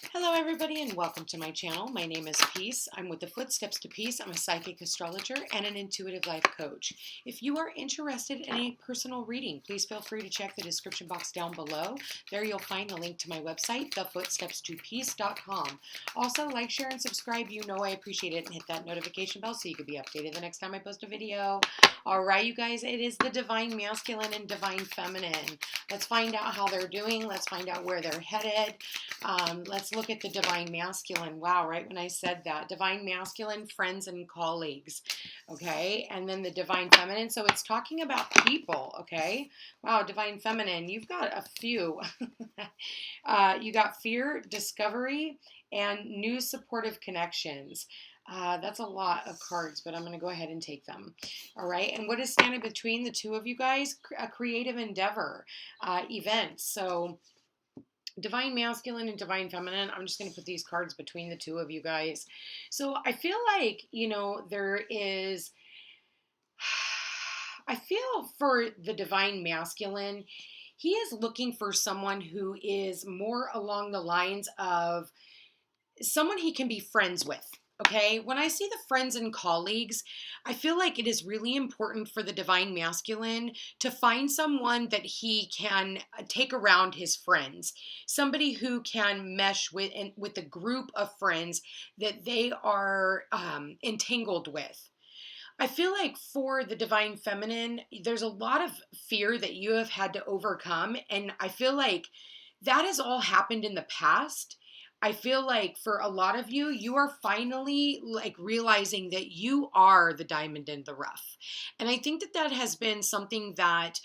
Hello everybody and welcome to my channel. My name is Peace. I'm with the Footsteps to Peace. I'm a psychic astrologer and an intuitive life coach. If you are interested in a personal reading, please feel free to check the description box down below. There you'll find the link to my website, thefootstepstopeace.com. Also, like, share, and subscribe. You know I appreciate it, and hit that notification bell so you can be updated the next time I post a video. All right, you guys, it is the Divine Masculine and Divine Feminine. Let's find out how they're doing. Let's find out where they're headed. Let's look at the Divine Masculine. Wow, right when I said that. Divine Masculine, friends and colleagues. Okay, and then the Divine Feminine. So it's talking about people, okay? Wow, Divine Feminine, you've got a few. You got fear, discovery, and new supportive connections. That's a lot of cards, but I'm going to go ahead and take them. All right. And what is standing between the two of you guys? A creative endeavor, events. So Divine Masculine and Divine Feminine. I'm just going to put these cards between the two of you guys. So I feel like, there is, I feel for the Divine Masculine, he is looking for someone who is more along the lines of someone he can be friends with. Okay, when I see the friends and colleagues, I feel like it is really important for the Divine Masculine to find someone that he can take around his friends, somebody who can mesh with a group of friends that they are entangled with. I feel like for the Divine Feminine, there's a lot of fear that you have had to overcome, and I feel like that has all happened in the past. I feel like for a lot of you, you are finally like realizing that you are the diamond in the rough. And I think that that has been something that,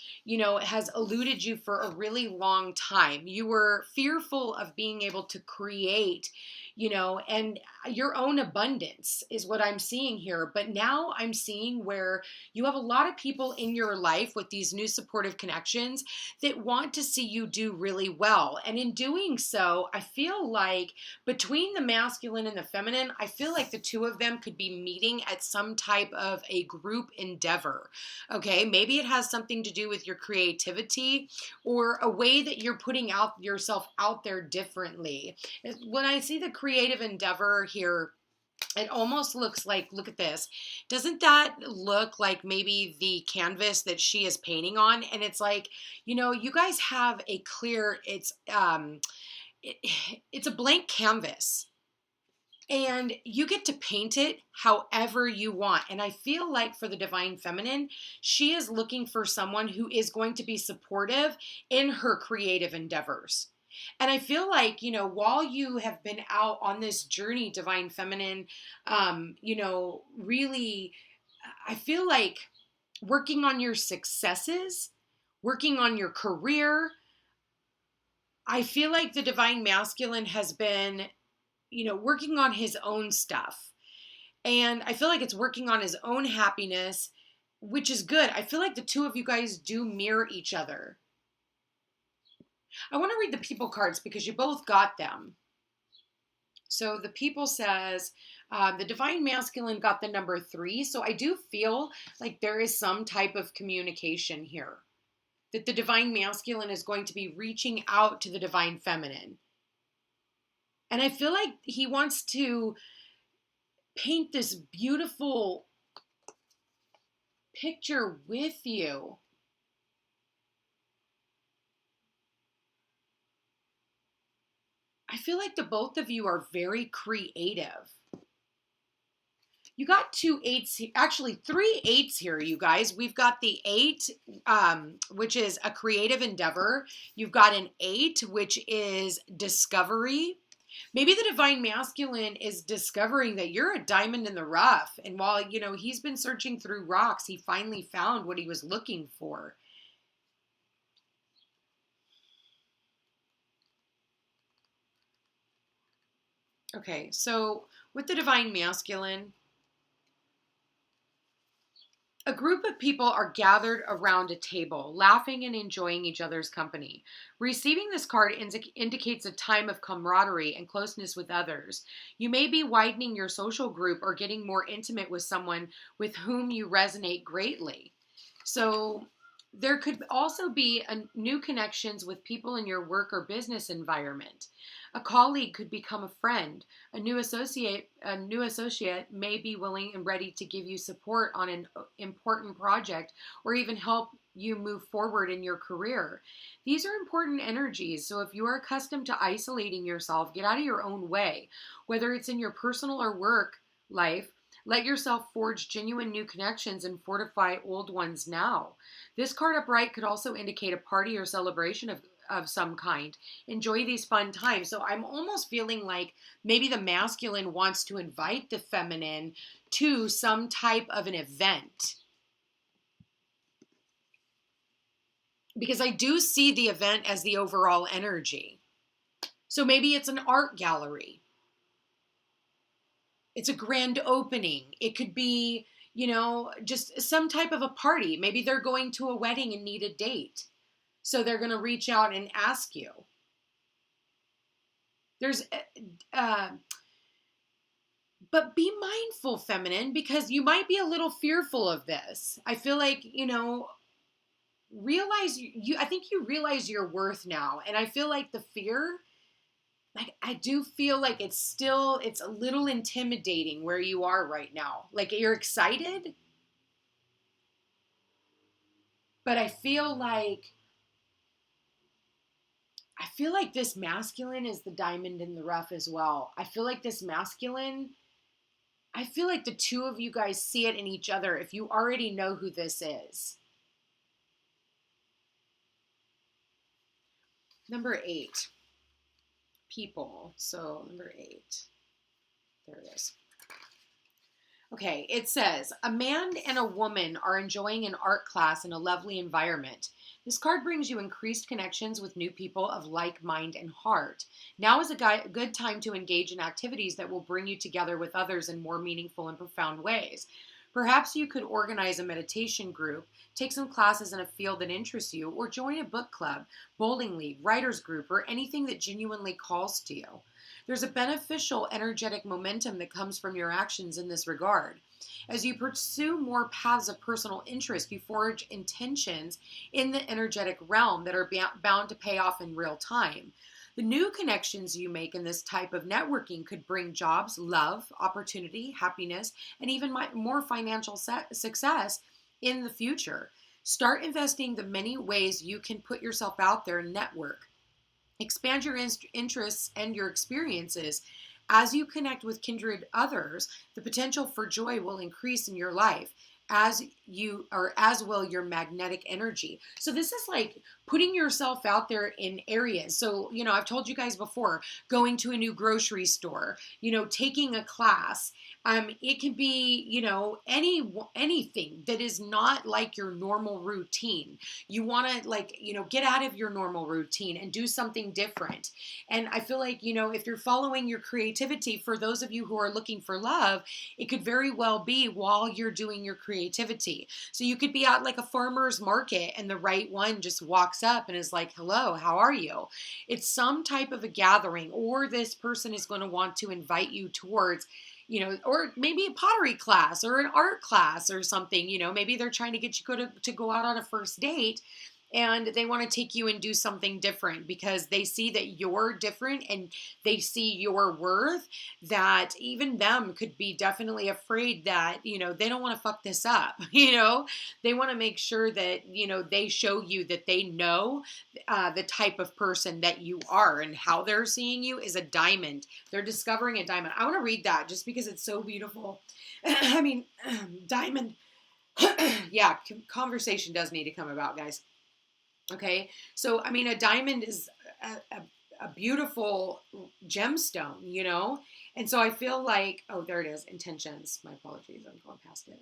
has eluded you for a really long time. You were fearful of being able to create, and your own abundance is what I'm seeing here. But now I'm seeing where you have a lot of people in your life with these new supportive connections that want to see you do really well. And in doing so, I feel like between the masculine and the feminine, I feel like the two of them could be meeting at some type of a group endeavor. Okay, maybe it has something to do with your creativity or a way that you're putting out yourself out there differently. When I see the creative endeavor here, it almost looks like, look at this. Doesn't that look like maybe the canvas that she is painting on? And it's like, you guys have a clear, it's a blank canvas. And you get to paint it however you want. And I feel like for the Divine Feminine, she is looking for someone who is going to be supportive in her creative endeavors. And I feel like, while you have been out on this journey, Divine Feminine, really, I feel like working on your successes, working on your career, I feel like the Divine Masculine has been, working on his own stuff. And I feel like it's working on his own happiness, which is good. I feel like the two of you guys do mirror each other. I want to read the people cards because you both got them. So the people says, the Divine Masculine got the number 3. So I do feel like there is some type of communication here. That the Divine Masculine is going to be reaching out to the Divine Feminine. And I feel like he wants to paint this beautiful picture with you. I feel like the both of you are very creative. You got 2 8s, actually 3 8s here, you guys. We've got the 8, which is a creative endeavor. You've got an 8, which is discovery. Maybe the Divine Masculine is discovering that you're a diamond in the rough. And while, he's been searching through rocks, he finally found what he was looking for. Okay, so with the Divine Masculine, a group of people are gathered around a table, laughing and enjoying each other's company. Receiving this card indicates a time of camaraderie and closeness with others. You may be widening your social group or getting more intimate with someone with whom you resonate greatly. So There could also be new connections with people in your work or business environment. A colleague could become a friend. A new associate may be willing and ready to give you support on an important project or even help you move forward in your career. These are important energies, so if you are accustomed to isolating yourself, get out of your own way. Whether it's in your personal or work life, let yourself forge genuine new connections and fortify old ones now. This card upright could also indicate a party or celebration of some kind. Enjoy these fun times. So I'm almost feeling like maybe the masculine wants to invite the feminine to some type of an event. Because I do see the event as the overall energy. So maybe it's an art gallery. It's a grand opening. It could be, just some type of a party. Maybe they're going to a wedding and need a date. So they're going to reach out and ask you. But be mindful, feminine, because you might be a little fearful of this. I feel like, I think you realize your worth now. And I feel like the fear, I do feel like it's a little intimidating where you are right now. Like you're excited, but I feel like this masculine is the diamond in the rough as well. I feel like the two of you guys see it in each other if you already know who this is. Number 8. People. So number 8. There it is. Okay, it says, a man and a woman are enjoying an art class in a lovely environment. This card brings you increased connections with new people of like mind and heart. Now is a good time to engage in activities that will bring you together with others in more meaningful and profound ways. Perhaps you could organize a meditation group, take some classes in a field that interests you, or join a book club, bowling league, writers group, or anything that genuinely calls to you. There's a beneficial energetic momentum that comes from your actions in this regard. As you pursue more paths of personal interest, you forge intentions in the energetic realm that are bound to pay off in real time. The new connections you make in this type of networking could bring jobs, love, opportunity, happiness, and even more financial success in the future. Start investing the many ways you can put yourself out there and network. Expand your interests and your experiences. As you connect with kindred others, the potential for joy will increase in your life, as will your magnetic energy. So this is like putting yourself out there in areas. So, I've told you guys before, going to a new grocery store, taking a class. It can be, anything that is not like your normal routine. You want to get out of your normal routine and do something different. And I feel like, if you're following your creativity, for those of you who are looking for love, it could very well be while you're doing your creativity. So you could be at like a farmer's market and the right one just walks up and is like, hello, how are you? It's some type of a gathering, or this person is going to want to invite you towards, or maybe a pottery class or an art class or something, maybe they're trying to get you to go out on a first date, and they want to take you and do something different because they see that you're different and they see your worth, that even them could be definitely afraid that, they don't want to fuck this up. They want to make sure that, they show you that they know the type of person that you are, and how they're seeing you is a diamond. They're discovering a diamond. I want to read that just because it's so beautiful. I mean, diamond. Yeah, conversation does need to come about, guys. Okay, so a diamond is a beautiful gemstone, and so I feel like, oh, there it is, intentions. My apologies, I'm going past it.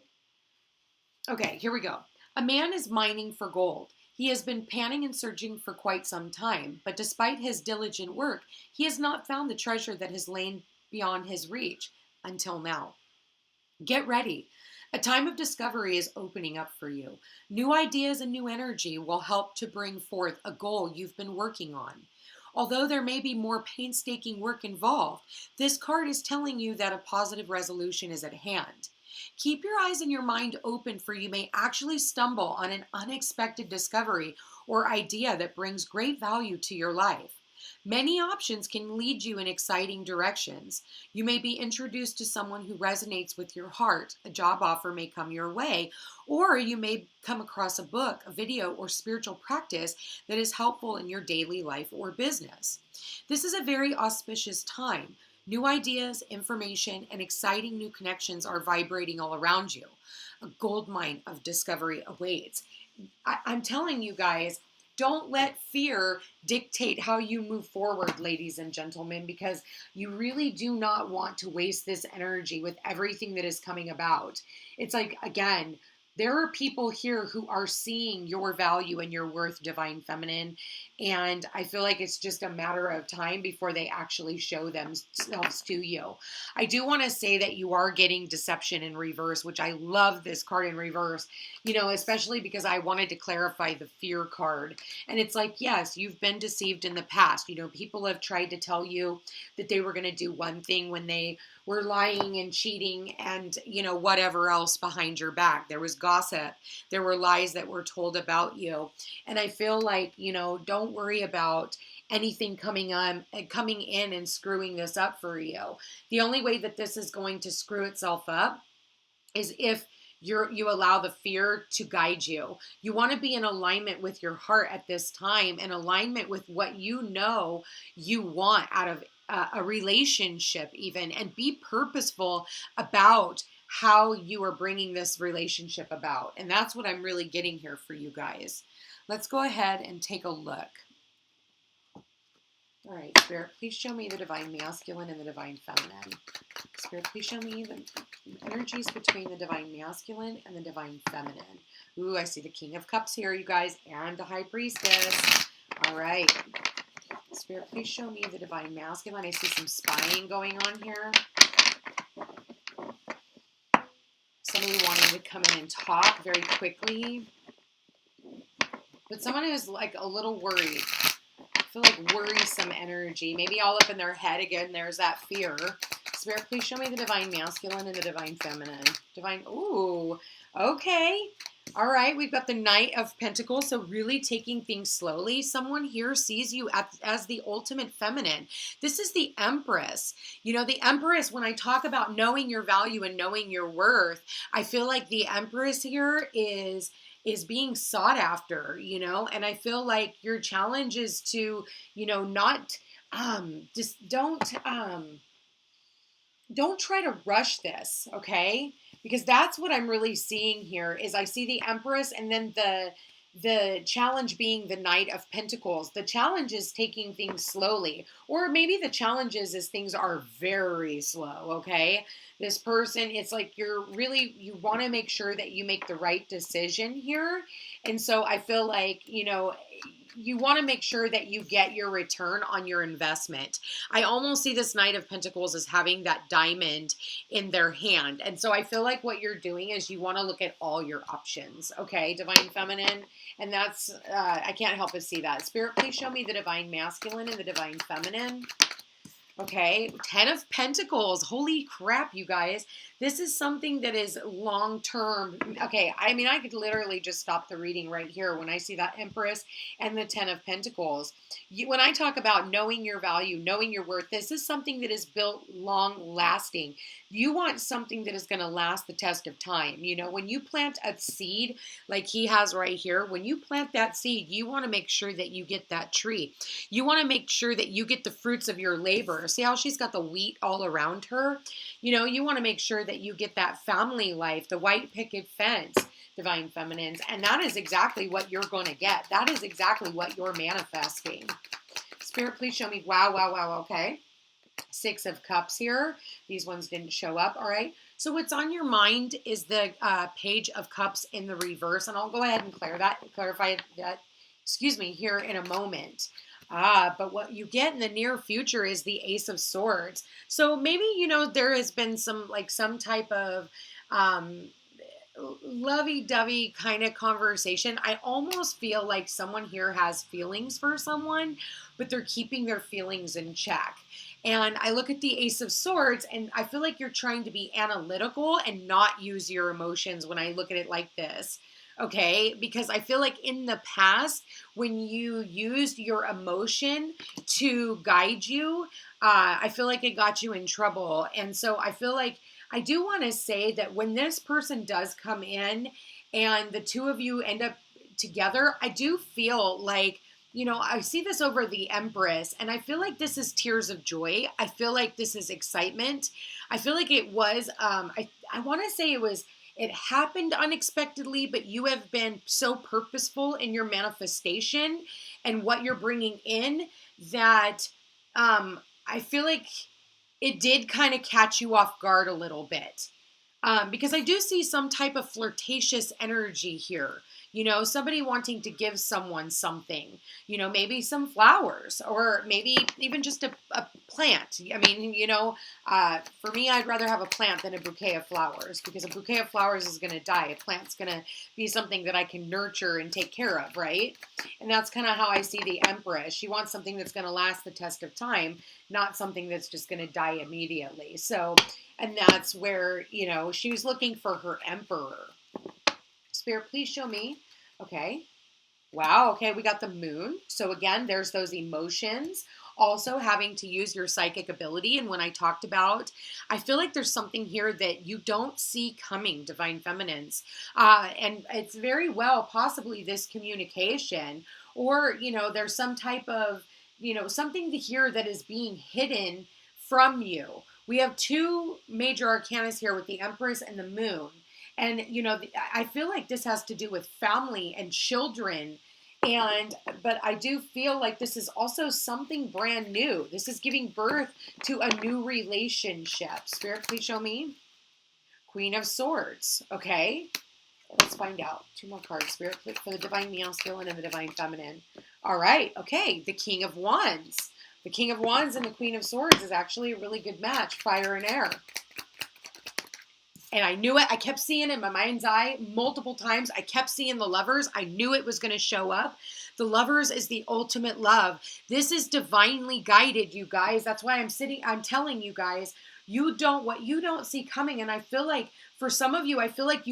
Okay, here we go. A man is mining for gold. He has been panning and searching for quite some time, but despite his diligent work, he has not found the treasure that has lain beyond his reach until now. Get ready. A time of discovery is opening up for you. New ideas and new energy will help to bring forth a goal you've been working on. Although there may be more painstaking work involved, this card is telling you that a positive resolution is at hand. Keep your eyes and your mind open, for you may actually stumble on an unexpected discovery or idea that brings great value to your life. Many options can lead you in exciting directions. You may be introduced to someone who resonates with your heart. A job offer may come your way, or you may come across a book, a video, or spiritual practice that is helpful in your daily life or business. This is a very auspicious time. New ideas, information, and exciting new connections are vibrating all around you. A goldmine of discovery awaits. I'm telling you guys, don't let fear dictate how you move forward, ladies and gentlemen, because you really do not want to waste this energy with everything that is coming about. It's like, again, there are people here who are seeing your value and your worth, Divine Feminine, and I feel like it's just a matter of time before they actually show themselves to you. I do want to say that you are getting deception in reverse, which I love this card in reverse, especially because I wanted to clarify the fear card. And it's like, yes, you've been deceived in the past. People have tried to tell you that they were going to do one thing when they were lying and cheating and, whatever else behind your back. There was gossip. There were lies that were told about you. And I feel like, don't worry about anything coming in and screwing this up for you. The only way that this is going to screw itself up is if you allow the fear to guide you. You want to be in alignment with your heart at this time, in alignment with what you want out of a relationship even, and be purposeful about how you are bringing this relationship about. And that's what I'm really getting here for you guys. Let's go ahead and take a look. All right, Spirit, please show me the Divine Masculine and the Divine Feminine. Spirit, please show me the energies between the Divine Masculine and the Divine Feminine. Ooh, I see the King of Cups here, you guys, and the High Priestess. All right. Spirit, please show me the Divine Masculine. I see some spying going on here. Somebody wanting to come in and talk very quickly. But someone who's like a little worried. I feel like worrisome energy. Maybe all up in their head again. There's that fear. Spirit, please show me the Divine Masculine and the Divine Feminine. Ooh, okay. All right, we've got the Knight of Pentacles, so really taking things slowly. Someone here sees you as the ultimate feminine. This is the Empress. The Empress, when I talk about knowing your value and knowing your worth, I feel like the Empress here is being sought after, and I feel like your challenge is to, not, just don't try to rush this, okay? Because that's what I'm really seeing here is I see the Empress and then the challenge being the Knight of Pentacles. The challenge is taking things slowly, or maybe the challenge is things are very slow, okay? This person, it's like you want to make sure that you make the right decision here. And so I feel like, you want to make sure that you get your return on your investment. I almost see this Knight of Pentacles as having that diamond in their hand. And so I feel like what you're doing is you want to look at all your options. Okay, Divine Feminine. And that's, I can't help but see that. Spirit, please show me the Divine Masculine and the Divine Feminine. Okay, 10 of Pentacles. Holy crap, you guys. This is something that is long-term. Okay, I mean, I could literally just stop the reading right here when I see that Empress and the 10 of Pentacles. When I talk about knowing your value, knowing your worth, this is something that is built long-lasting. You want something that is going to last the test of time. When you plant a seed like he has right here, when you plant that seed, you want to make sure that you get that tree. You want to make sure that you get the fruits of your labor. See how she's got the wheat all around her? You want to make sure that you get that family life, the white picket fence, Divine Feminines. And that is exactly what you're going to get. That is exactly what you're manifesting. Spirit, please show me. Wow. Okay. 6 of Cups here. These ones didn't show up. All right. So what's on your mind is the Page of Cups in the reverse. And I'll go ahead and clarify that, here in a moment. But what you get in the near future is the Ace of Swords. So maybe, there has been some type of lovey-dovey kind of conversation. I almost feel like someone here has feelings for someone, but they're keeping their feelings in check. And I look at the Ace of Swords, and I feel like you're trying to be analytical and not use your emotions when I look at it like this. Okay, because I feel like in the past, when you used your emotion to guide you, I feel like it got you in trouble. And so I feel like I do want to say that when this person does come in and the two of you end up together, I do feel like, you know, I see this over the Empress, and I feel like this is tears of joy. I feel like this is excitement. I feel like it was, I want to say it happened unexpectedly, but you have been so purposeful in your manifestation and what you're bringing in that I feel like it did kind of catch you off guard a little bit. Because I do see some type of flirtatious energy here. You know, somebody wanting to give someone something, you know, maybe some flowers or maybe even just a plant. I mean, you know, for me, I'd rather have a plant than a bouquet of flowers because a bouquet of flowers is going to die. A plant's going to be something that I can nurture and take care of, right? And that's kind of how I see the Empress. She wants something that's going to last the test of time, not something that's just going to die immediately. So, and that's where, you know, she was looking for her Emperor. Spirit, please show me. Okay. Wow. Okay. We got the Moon. So again, there's those emotions. Also having to use your psychic ability. And when I talked about, I feel like there's something here that you don't see coming, Divine Feminines. And it's very well possibly this communication, or, you know, there's some type of, you know, something to hear that is being hidden from you. We have two major arcanas here with the Empress and the Moon. And, you know, I feel like this has to do with family and children. But I do feel like this is also something brand new. This is giving birth to a new relationship. Spirit, please show me. Queen of Swords. Okay. Let's find out. Two more cards. Spirit, for the Divine Masculine and the Divine Feminine. All right. Okay. The King of Wands. The King of Wands and the Queen of Swords is actually a really good match. Fire and air. And I knew it. I kept seeing it in my mind's eye multiple times. I kept seeing the Lovers. I knew it was going to show up. The Lovers is the ultimate love. This is divinely guided, you guys. That's why I'm telling you guys, what you don't see coming. And I feel like for some of you, I feel like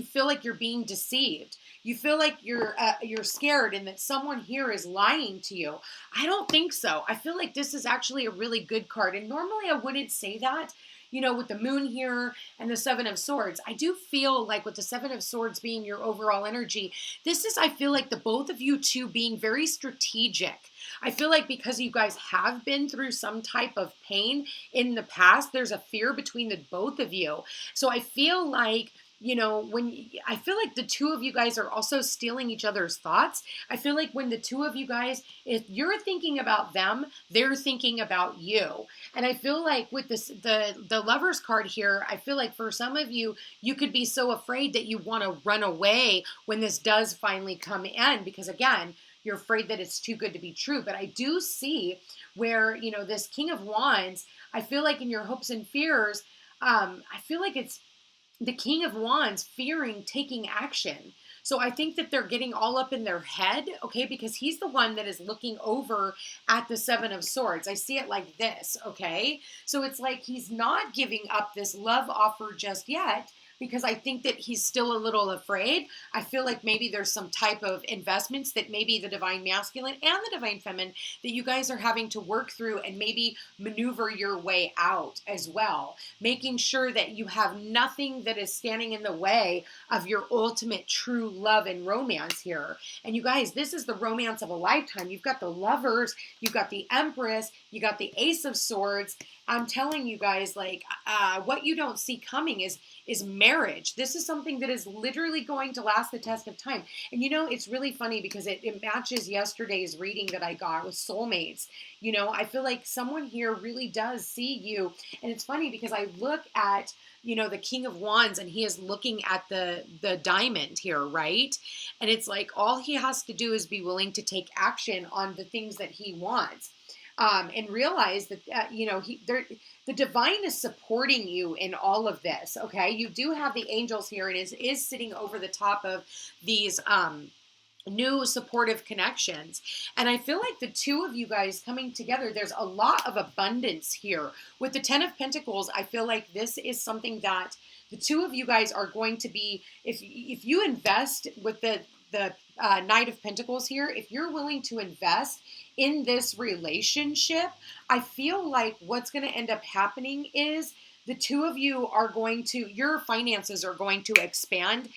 you're being deceived. You feel like you're scared and that someone here is lying to you. I don't think so. I feel like this is actually a really good card. And normally I wouldn't say that. You know, with the Moon here and the Seven of Swords, I do feel like with the Seven of Swords being your overall energy, I feel like the both of you two being very strategic. I feel like because you guys have been through some type of pain in the past, there's a fear between the both of you. So I feel like, you know, I feel like the two of you guys are also stealing each other's thoughts. I feel like when the two of you guys, if you're thinking about them, they're thinking about you. And I feel like with the Lovers card here, I feel like for some of you, you could be so afraid that you want to run away when this does finally come in, because again, you're afraid that it's too good to be true. But I do see where, you know, this King of Wands, I feel like in your hopes and fears, I feel like it's the King of Wands fearing taking action. So I think that they're getting all up in their head, okay, because he's the one that is looking over at the Seven of Swords. I see it like this, okay? So it's like he's not giving up this love offer just yet, because I think that he's still a little afraid. I feel like maybe there's some type of investments that maybe the Divine Masculine and the Divine Feminine that you guys are having to work through and maybe maneuver your way out as well. Making sure that you have nothing that is standing in the way of your ultimate true love and romance here. And you guys, this is the romance of a lifetime. You've got the Lovers, you've got the Empress, you got the Ace of Swords. I'm telling you guys, like, what you don't see coming is marriage. This is something that is literally going to last the test of time. And you know, it's really funny because it matches yesterday's reading that I got with soulmates. You know, I feel like someone here really does see you. And it's funny because I look at, you know, the King of Wands and he is looking at the diamond here, right? And it's like all he has to do is be willing to take action on the things that he wants. and realize that, the divine is supporting you in all of this. Okay. You do have the angels here, and is sitting over the top of these, new supportive connections. And I feel like the two of you guys coming together, there's a lot of abundance here. With the 10 of Pentacles, I feel like this is something that the two of you guys are going to be, if you invest with the Knight of Pentacles here, if you're willing to invest in this relationship, I feel like what's going to end up happening is the two of you are going to, your finances are going to expand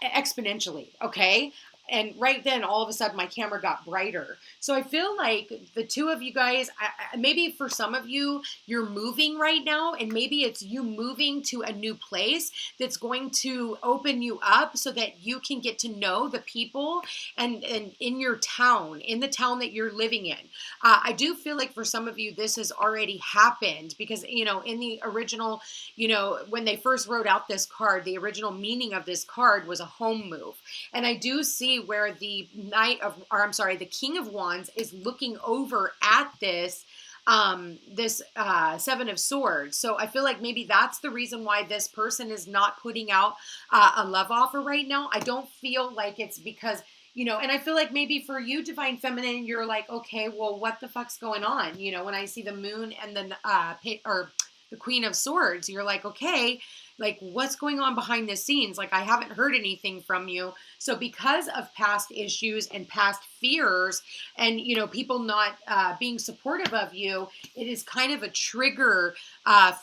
exponentially, okay? And right then, all of a sudden, my camera got brighter. So I feel like the two of you guys, maybe for some of you, you're moving right now, and maybe it's you moving to a new place that's going to open you up so that you can get to know the people and in your town, in the town that you're living in. I do feel like for some of you, this has already happened because, in the original, when they first wrote out this card, the original meaning of this card was a home move. And I do see where the the King of Wands is looking over at this Seven of Swords. So I feel like maybe that's the reason why this person is not putting out a love offer right now. I don't feel like it's because, and I feel like maybe for you, Divine Feminine, you're like, okay, well, what the fuck's going on? When I see the Moon and the Queen of Swords, you're like, okay, like what's going on behind the scenes? Like I haven't heard anything from you. So because of past issues and past fears and, people not being supportive of you, it is kind of a trigger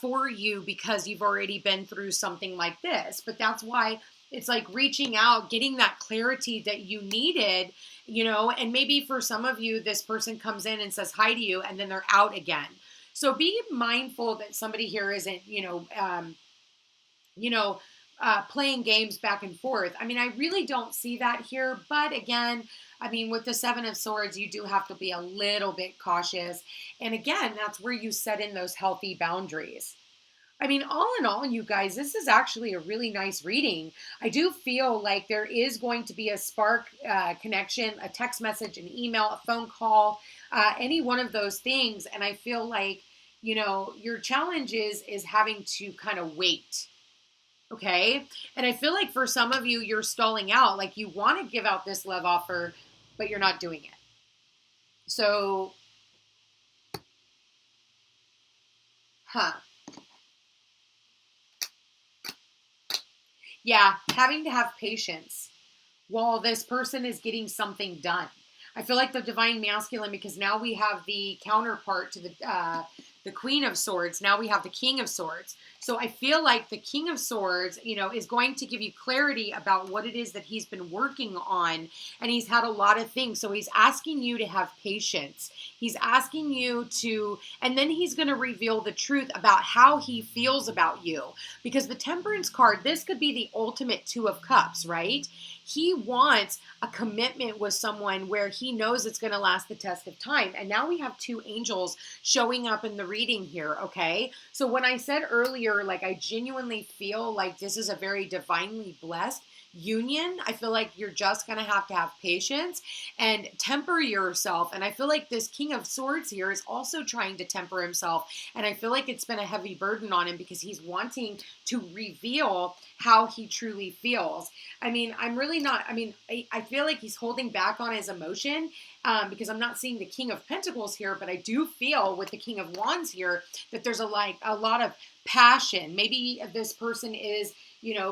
for you because you've already been through something like this. But that's why it's like reaching out, getting that clarity that you needed, and maybe for some of you, this person comes in and says hi to you and then they're out again. So be mindful that somebody here isn't, playing games back and forth. I mean, I really don't see that here. But again, with the Seven of Swords, you do have to be a little bit cautious. And again, that's where you set in those healthy boundaries. All in all, you guys, this is actually a really nice reading. I do feel like there is going to be a spark connection, a text message, an email, a phone call, any one of those things. And I feel like, your challenge is having to kind of wait. Okay. And I feel like for some of you, you're stalling out. Like you want to give out this love offer, but you're not doing it. So, yeah, having to have patience while this person is getting something done. I feel like the Divine Masculine, because now we have the counterpart to the Queen of Swords. Now we have the King of Swords. So I feel like the King of Swords, is going to give you clarity about what it is that he's been working on. And he's had a lot of things. So he's asking you to have patience. He's asking you to, and then he's going to reveal the truth about how he feels about you. Because the Temperance card, this could be the ultimate Two of Cups, right? He wants a commitment with someone where he knows it's going to last the test of time. And now we have two angels showing up in the reading here, okay? So when I said earlier, like I genuinely feel like this is a very divinely blessed union, I feel like you're just going to have patience and temper yourself. And I feel like this King of Swords here is also trying to temper himself. And I feel like it's been a heavy burden on him because he's wanting to reveal how he truly feels. I'm really not, I feel like he's holding back on his emotion because I'm not seeing the King of Pentacles here, but I do feel with the King of Wands here that there's a lot of passion. Maybe this person is,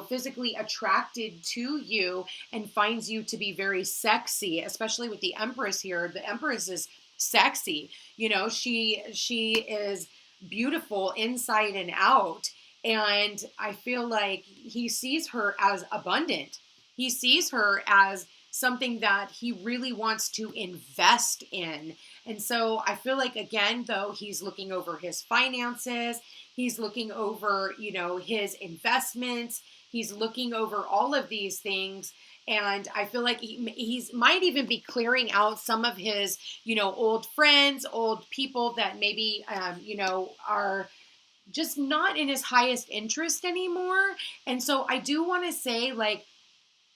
physically attracted to you and finds you to be very sexy, especially with the Empress here. The Empress is sexy. She is beautiful inside and out. And I feel like he sees her as abundant. He sees her as something that he really wants to invest in. And so I feel like, again, though, he's looking over his finances. He's looking over, his investments. He's looking over all of these things. And I feel like he's might even be clearing out some of his, old friends, old people that maybe, are just not in his highest interest anymore. And so I do want to say, like,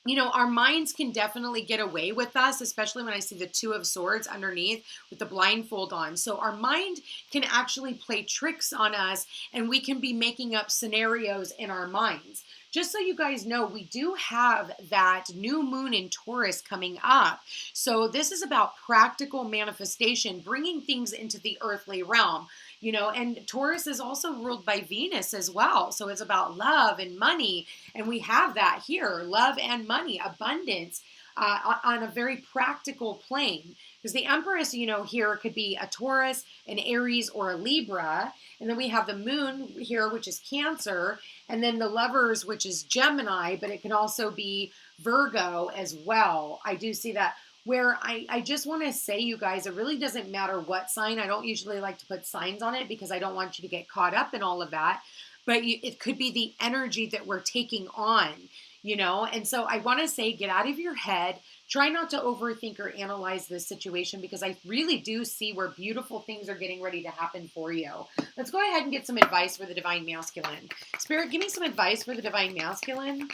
you know, our minds can definitely get away with us, especially when I see the Two of Swords underneath with the blindfold on. So our mind can actually play tricks on us, and we can be making up scenarios in our minds. Just so you guys know, we do have that new moon in Taurus coming up. So this is about practical manifestation, bringing things into the earthly realm. You know, and Taurus is also ruled by Venus as well. So it's about love and money. And we have that here, love and money, abundance on a very practical plane. Because the Empress, you know, here could be a Taurus, an Aries, or a Libra. And then we have the moon here, which is Cancer. And then the Lovers, which is Gemini, but it can also be Virgo as well. I do see that. Where I just want to say, you guys, it really doesn't matter what sign. I don't usually like to put signs on it because I don't want you to get caught up in all of that. But it could be the energy that we're taking on, you know. And so I want to say, get out of your head. Try not to overthink or analyze this situation, because I really do see where beautiful things are getting ready to happen for you. Let's go ahead and get some advice for the Divine Masculine. Spirit, give me some advice for the Divine Masculine.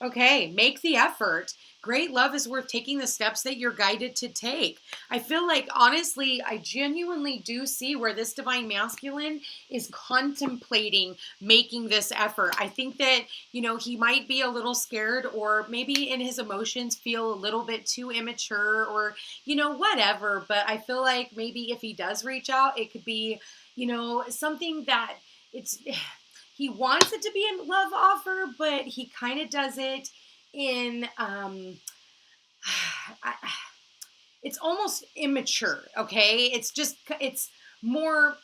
Okay, make the effort. Great love is worth taking the steps that you're guided to take. I feel like, honestly, I genuinely do see where this Divine Masculine is contemplating making this effort. I think that, you know, he might be a little scared, or maybe in his emotions feel a little bit too immature, or, you know, whatever. But I feel like maybe if he does reach out, it could be, you know, something that he wants it to be a love offer, but he kind of does it in, it's almost immature, okay? It's more,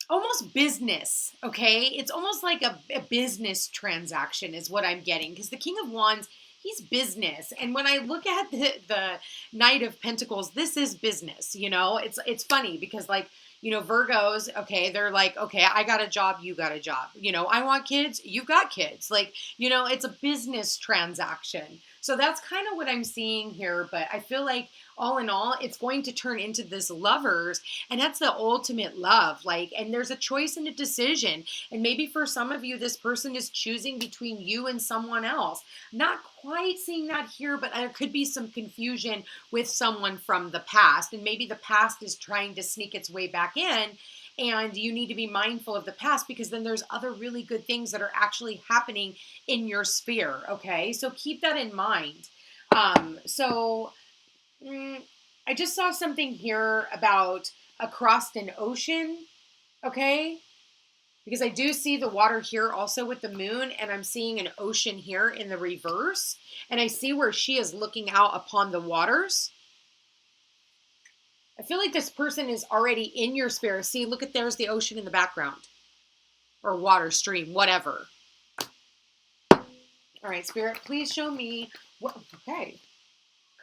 almost business, okay? It's almost like a business transaction is what I'm getting, because the King of Wands, he's business. And when I look at the Knight of Pentacles, this is business, you know? It's funny because, like, you know, Virgos, okay, they're like, okay, I got a job, you got a job. You know, I want kids, you've got kids. Like, you know, it's a business transaction. So that's kind of what I'm seeing here. But I feel like all in all, it's going to turn into this Lovers, and that's the ultimate love. Like, and there's a choice and a decision. And maybe for some of you, this person is choosing between you and someone else. Not quite seeing that here, but there could be some confusion with someone from the past. And maybe the past is trying to sneak its way back in. And you need to be mindful of the past, because then there's other really good things that are actually happening in your sphere. Okay, so keep that in mind. I just saw something here about across an ocean. Okay, because I do see the water here also with the moon, and I'm seeing an ocean here in the reverse, and I see where she is looking out upon the waters. I feel like this person is already in your spirit. See, look at, there's the ocean in the background, or water, stream, whatever. All right, Spirit, please show me what, okay.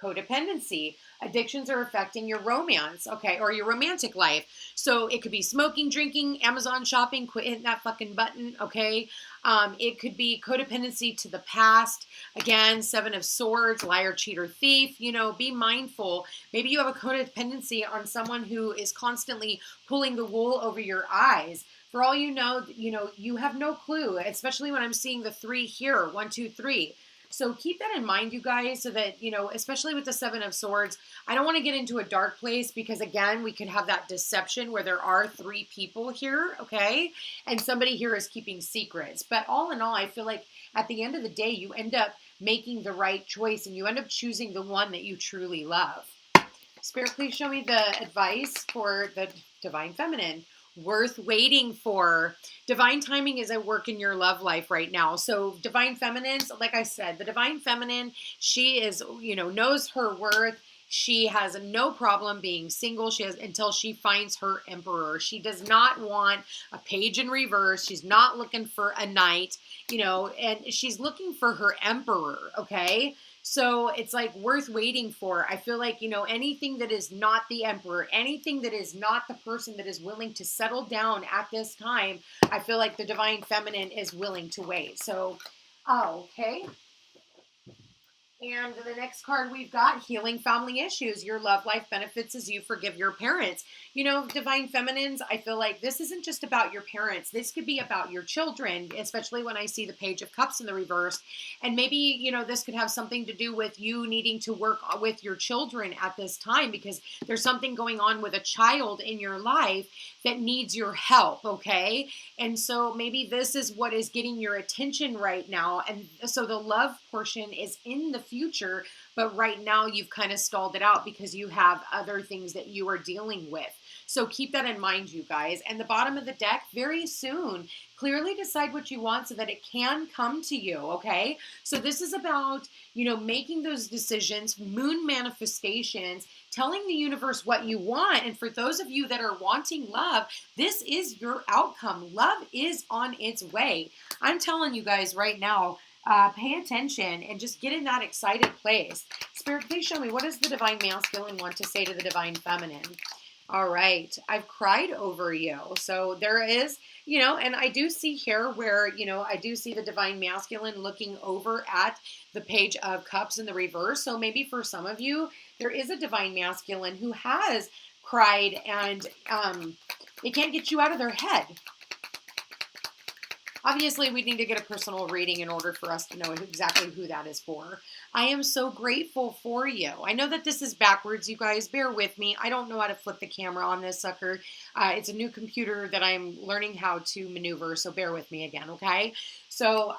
Codependency. Addictions are affecting your romance, okay, or your romantic life. So it could be smoking, drinking, Amazon shopping, quit hitting that fucking button, okay? It could be codependency to the past. Again, Seven of Swords, liar, cheater, thief. You know, be mindful. Maybe you have a codependency on someone who is constantly pulling the wool over your eyes. For all you know, you have no clue, especially when I'm seeing the 3 here, 1, 2, 3. So keep that in mind, you guys, so that, you know, especially with the Seven of Swords, I don't want to get into a dark place, because, again, we could have that deception where there are 3 people here, okay? And somebody here is keeping secrets. But all in all, I feel like at the end of the day, you end up making the right choice, and you end up choosing the one that you truly love. Spirit, please show me the advice for the Divine Feminine. Worth waiting for. Divine timing is at work in your love life right now. So Divine Feminines, like I said, the Divine Feminine, she is, you know, knows her worth. She has no problem being single. She has until she finds her Emperor. She does not want a page in reverse. She's not looking for a knight, you know, and she's looking for her Emperor, okay? So it's like worth waiting for. I feel like, you know, anything that is not the Emperor, anything that is not the person that is willing to settle down at this time, I feel like the Divine Feminine is willing to wait. So, okay. And the next card we've got, healing family issues. Your love life benefits as you forgive your parents. You know, divine feminines, I feel like this isn't just about your parents. This could be about your children, especially when I see the Page of Cups in the reverse. And maybe, you know, this could have something to do with you needing to work with your children at this time, because there's something going on with a child in your life that needs your help, okay? And so maybe this is what is getting your attention right now. And so the love portion is in the future, but right now you've kind of stalled it out because you have other things that you are dealing with. So keep that in mind, you guys. And the bottom of the deck, very soon, clearly decide what you want so that it can come to you, okay? So this is about, you know, making those decisions, moon manifestations, telling the universe what you want. And for those of you that are wanting love, this is your outcome. Love is on its way. I'm telling you guys right now, pay attention and just get in that excited place. Spirit, please show me, what does the divine masculine want to say to the divine feminine? All right, I've cried over you. So there is, you know, and I do see here where, you know, I do see the divine masculine looking over at the Page of Cups in the reverse. So maybe for some of you, there is a divine masculine who has cried and they can't get you out of their head. Obviously, we need to get a personal reading in order for us to know exactly who that is for. I am so grateful for you. I know that this is backwards, you guys. Bear with me. I don't know how to flip the camera on this sucker. It's a new computer that I'm learning how to maneuver, so bear with me again, okay? So,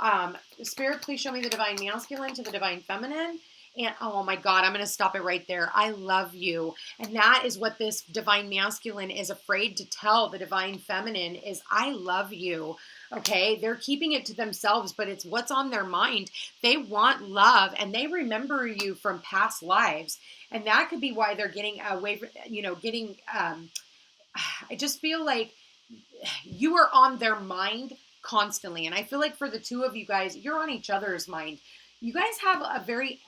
Spirit, please show me the divine masculine to the divine feminine. And oh my God, I'm going to stop it right there. I love you. And that is what this divine masculine is afraid to tell the divine feminine is, I love you. Okay, they're keeping it to themselves, but it's what's on their mind. They want love and they remember you from past lives. And that could be why they're getting away, you know, I just feel like you are on their mind constantly. And I feel like for the two of you guys, you're on each other's mind. You guys have a very,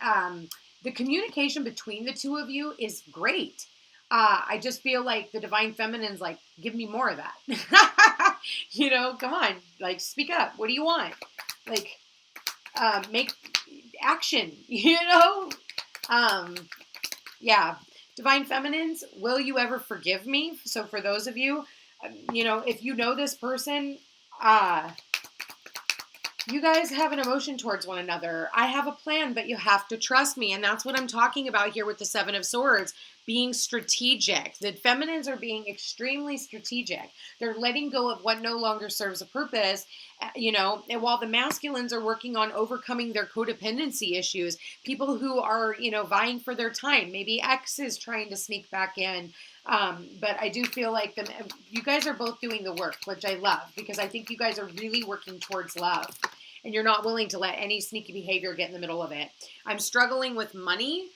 the communication between the two of you is great. I just feel like the divine feminine's like, give me more of that. You know, come on, like, speak up. What do you want? Like, make action, you know? Yeah. Divine feminines, will you ever forgive me? So for those of you, you know, if you know this person, you guys have an emotion towards one another. I have a plan, but you have to trust me. And that's what I'm talking about here with the Seven of Swords, being strategic. The feminines are being extremely strategic. They're letting go of what no longer serves a purpose, you know, and while the masculines are working on overcoming their codependency issues, people who are, you know, vying for their time, maybe X is trying to sneak back in. But I do feel like you guys are both doing the work, which I love, because I think you guys are really working towards love and you're not willing to let any sneaky behavior get in the middle of it. I'm struggling with money.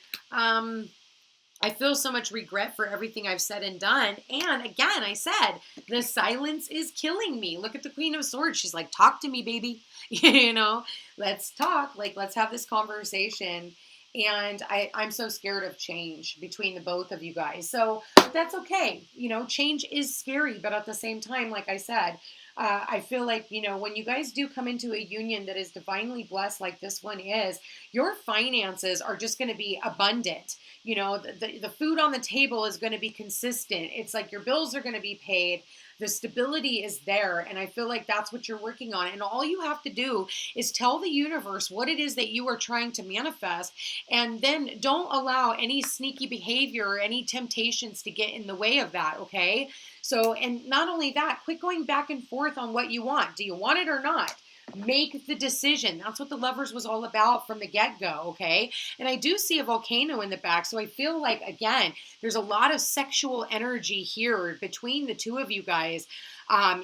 I feel so much regret for everything I've said and done. And again, I said, the silence is killing me. Look at the Queen of Swords. She's like, talk to me, baby. You know, let's talk. Like, let's have this conversation. And I'm so scared of change between the both of you guys. So that's okay. You know, change is scary. But at the same time, like I said, I feel like, you know, when you guys do come into a union that is divinely blessed like this one is, your finances are just going to be abundant. You know, the food on the table is going to be consistent. It's like your bills are going to be paid. The stability is there. And I feel like that's what you're working on. And all you have to do is tell the universe what it is that you are trying to manifest. And then don't allow any sneaky behavior or any temptations to get in the way of that. Okay. So, and not only that, quit going back and forth on what you want. Do you want it or not? Make the decision. That's what the Lovers was all about from the get-go, okay? And I do see a volcano in the back, so I feel like, again, there's a lot of sexual energy here between the two of you guys.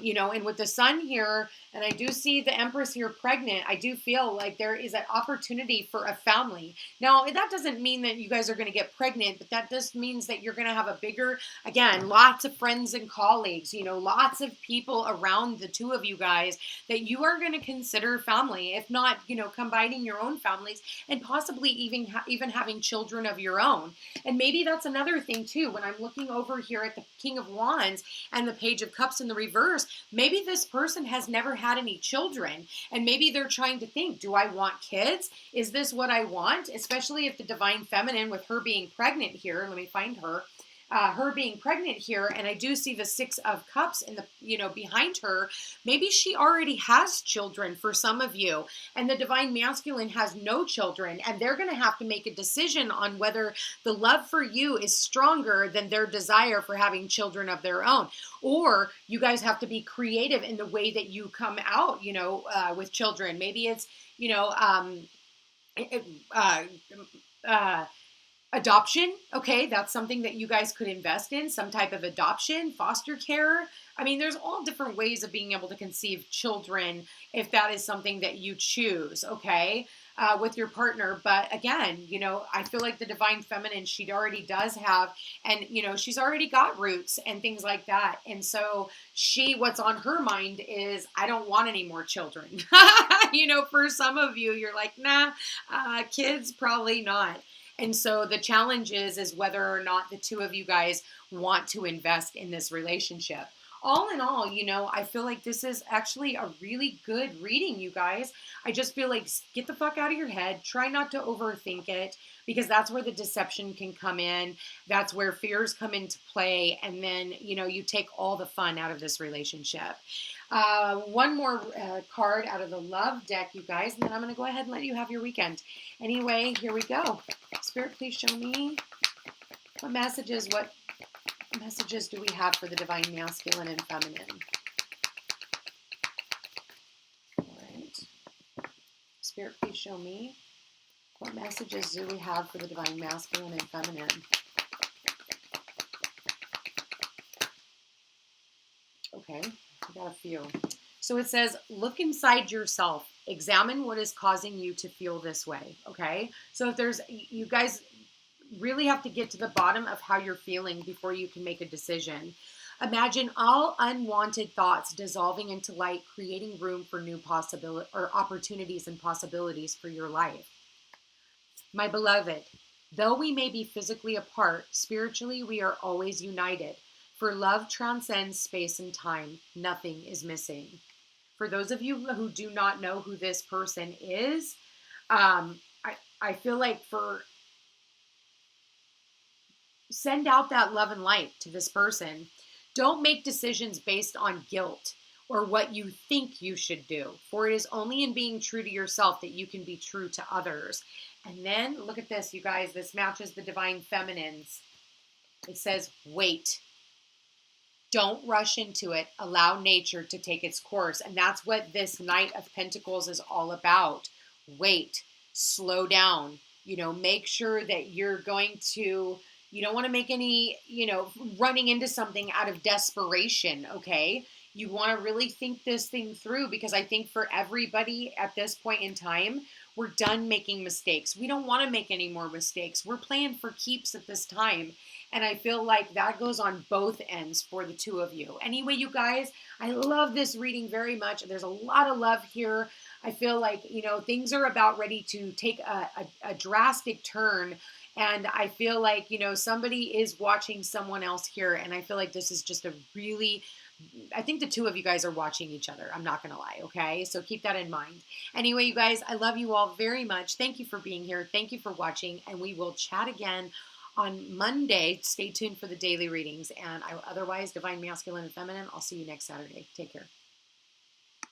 You know, and with the Sun here, and I do see the Empress here pregnant, I do feel like there is an opportunity for a family. Now, that doesn't mean that you guys are going to get pregnant, but that just means that you're going to have a bigger, again, lots of friends and colleagues, you know, lots of people around the two of you guys that you are going to consider family, if not, you know, combining your own families and possibly even having children of your own. And maybe that's another thing too, when I'm looking over here at the King of Wands and the Page of Cups in the reverse, reverse, maybe this person has never had any children, and maybe they're trying to think, do I want kids? Is this what I want? Especially if the divine feminine, with her being pregnant here, let me find her. Her being pregnant here, and I do see the 6 of Cups in the, behind her. Maybe she already has children for some of you, and the divine masculine has no children, and they're going to have to make a decision on whether the love for you is stronger than their desire for having children of their own. Or you guys have to be creative in the way that you come out, with children. Maybe it's, adoption, okay, that's something that you guys could invest in, some type of adoption, foster care. I mean, there's all different ways of being able to conceive children if that is something that you choose, okay, with your partner. But again, I feel like the divine feminine, she already does have, and, she's already got roots and things like that. And so what's on her mind is, I don't want any more children. For some of you, you're like, nah, kids, probably not. And so the challenge is whether or not the two of you guys want to invest in this relationship. All in all, I feel like this is actually a really good reading, you guys. I just feel like get the fuck out of your head. Try not to overthink it, because that's where the deception can come in. That's where fears come into play. And then, you take all the fun out of this relationship. One more card out of the love deck, you guys, and then I'm going to go ahead and let you have your weekend. Anyway, here we go. Spirit, please show me what messages do we have for the divine masculine and feminine? All right. Spirit, please show me what messages do we have for the divine masculine and feminine? Okay, I got a few. So it says, look inside yourself. Examine what is causing you to feel this way, okay? So if you guys really have to get to the bottom of how you're feeling before you can make a decision. Imagine all unwanted thoughts dissolving into light, creating room for new opportunities and possibilities for your life. My beloved, though we may be physically apart, spiritually we are always united. For love transcends space and time. Nothing is missing. For those of you who do not know who this person is, I feel like send out that love and light to this person. Don't make decisions based on guilt or what you think you should do, for it is only in being true to yourself that you can be true to others. And then look at this, you guys. This matches the divine feminines. It says, wait. Don't rush into it. Allow nature to take its course. And that's what this Knight of Pentacles is all about. Wait. Slow down. Make sure that you're going to... You don't want to make any, running into something out of desperation, okay? You want to really think this thing through, because I think for everybody at this point in time, we're done making mistakes. We don't want to make any more mistakes. We're playing for keeps at this time. And I feel like that goes on both ends for the two of you. Anyway, you guys, I love this reading very much. There's a lot of love here. I feel like, things are about ready to take a drastic turn. And I feel like, somebody is watching someone else here. And I feel like this is just I think the two of you guys are watching each other. I'm not going to lie. Okay. So keep that in mind. Anyway, you guys, I love you all very much. Thank you for being here. Thank you for watching. And we will chat again on Monday. Stay tuned for the daily readings. And otherwise, divine masculine and feminine, I'll see you next Saturday. Take care.